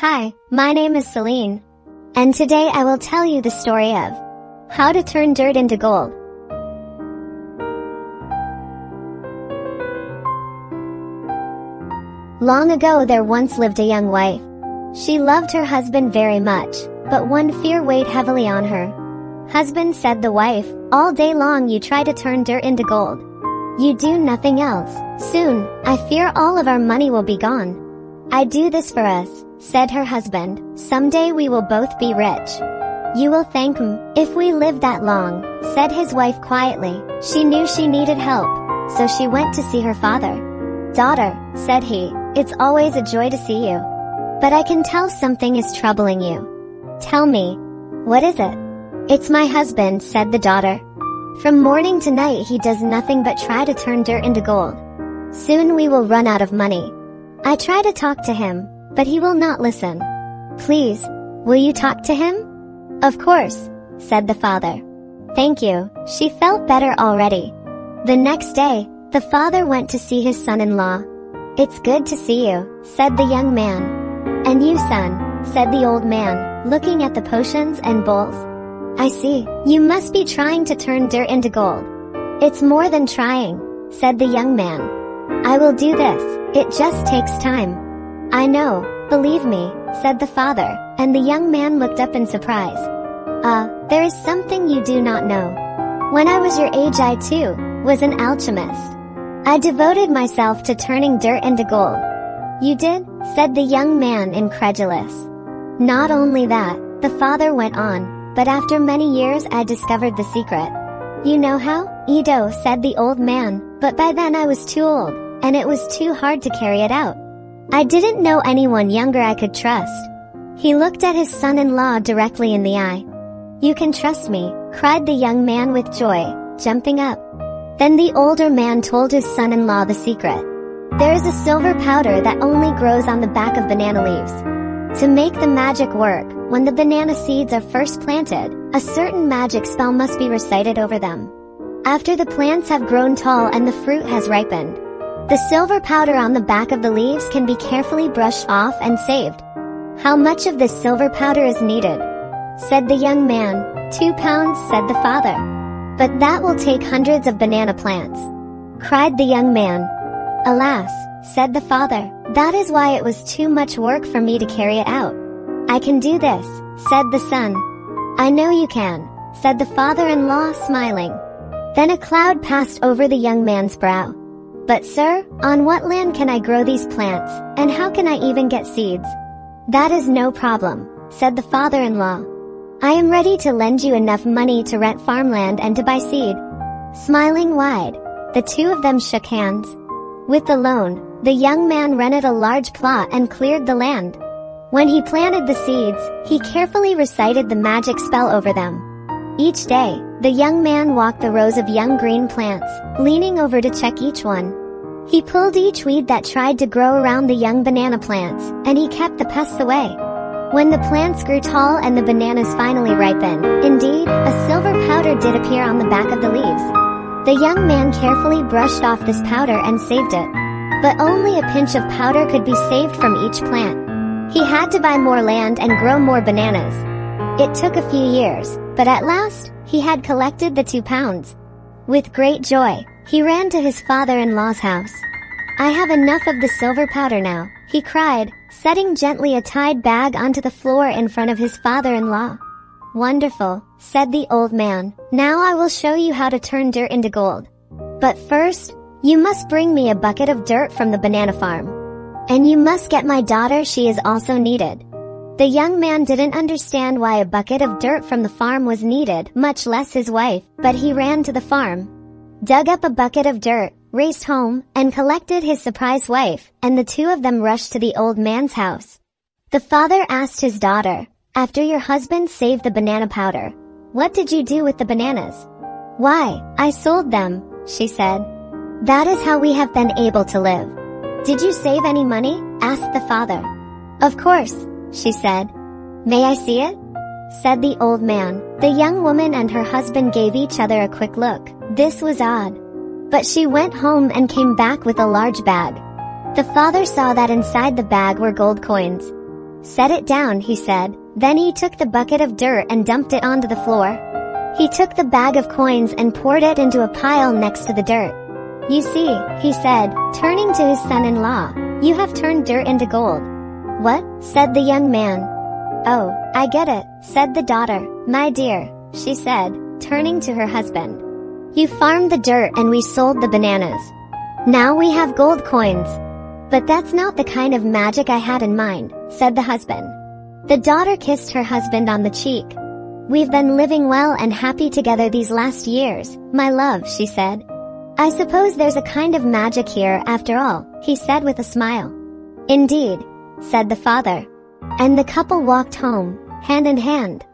Hi, my name is Celine. And today I will tell you the story of how to turn dirt into gold. Long ago there once lived a young wife. She loved her husband very much, but one fear weighed heavily on her. Husband, said the wife, all day long you try to turn dirt into gold. You do nothing else. Soon, I fear all of our money will be gone. I do this for us, said her husband. Someday we will both be rich. You will thank me if we live that long, said his wife quietly. She knew she needed help, so she went to see her father. Daughter, said he, it's always a joy to see you. But I can tell something is troubling you. Tell me, what is it? It's my husband, said the daughter. From morning to night he does nothing but try to turn dirt into gold. Soon we will run out of money. I try to talk to him, but he will not listen. Please, will you talk to him? Of course, said the father. Thank you. She felt better already. The next day, the father went to see his son-in-law. It's good to see you, said the young man. And you, son, said the old man, looking at the potions and bowls. I see, you must be trying to turn dirt into gold. It's more than trying, said the young man. I will do this, it just takes time. I know, believe me, said the father, and the young man looked up in surprise. There is something you do not know. When I was your age I too was an alchemist. I devoted myself to turning dirt into gold. You did? Said the young man, incredulous. Not only that, the father went on, but after many years I discovered the secret. You know how? Edo, said the old man, but by then I was too old, and it was too hard to carry it out. I didn't know anyone younger I could trust. He looked at his son-in-law directly in the eye. You can trust me, cried the young man with joy, jumping up. Then the older man told his son-in-law the secret. There is a silver powder that only grows on the back of banana leaves. To make the magic work, when the banana seeds are first planted, a certain magic spell must be recited over them. After the plants have grown tall and the fruit has ripened, the silver powder on the back of the leaves can be carefully brushed off and saved. How much of this silver powder is needed? Said the young man. 2 pounds, said the father. But that will take hundreds of banana plants, cried the young man. Alas, said the father, that is why it was too much work for me to carry it out. I can do this, said the son. I know you can, said the father-in-law, smiling. Then a cloud passed over the young man's brow. But sir, on what land can I grow these plants, and how can I even get seeds? That is no problem, said the father-in-law. I am ready to lend you enough money to rent farmland and to buy seed. Smiling wide, the two of them shook hands. With the loan, the young man rented a large plot and cleared the land. When he planted the seeds, he carefully recited the magic spell over them. Each day, the young man walked the rows of young green plants, leaning over to check each one. He pulled each weed that tried to grow around the young banana plants, and he kept the pests away. When the plants grew tall and the bananas finally ripened, indeed, a silver powder did appear on the back of the leaves. The young man carefully brushed off this powder and saved it. But only a pinch of powder could be saved from each plant. He had to buy more land and grow more bananas. It took a few years, but at last, he had collected the 2 pounds. With great joy, he ran to his father-in-law's house. I have enough of the silver powder now, he cried, setting gently a tied bag onto the floor in front of his father-in-law. Wonderful, said the old man. Now I will show you how to turn dirt into gold. But first, you must bring me a bucket of dirt from the banana farm. And you must get my daughter, she is also needed. The young man didn't understand why a bucket of dirt from the farm was needed, much less his wife, but he ran to the farm, dug up a bucket of dirt, raced home, and collected his surprised wife, and the two of them rushed to the old man's house. The father asked his daughter, after your husband saved the banana powder, what did you do with the bananas? Why, I sold them, she said. That is how we have been able to live. Did you save any money? Asked the father. Of course, she said. May I see it? Said the old man. The young woman and her husband gave each other a quick look. This was odd. But she went home and came back with a large bag. The father saw that inside the bag were gold coins. Set it down, he said. Then he took the bucket of dirt and dumped it onto the floor. He took the bag of coins and poured it into a pile next to the dirt. You see, he said, turning to his son-in-law, you have turned dirt into gold. What? Said the young man. Oh, I get it, said the daughter. My dear, she said, turning to her husband. You farmed the dirt and we sold the bananas. Now we have gold coins. But that's not the kind of magic I had in mind, said the husband. The daughter kissed her husband on the cheek. We've been living well and happy together these last years, my love, she said. I suppose there's a kind of magic here after all, he said with a smile. Indeed, said the father. And the couple walked home, hand in hand.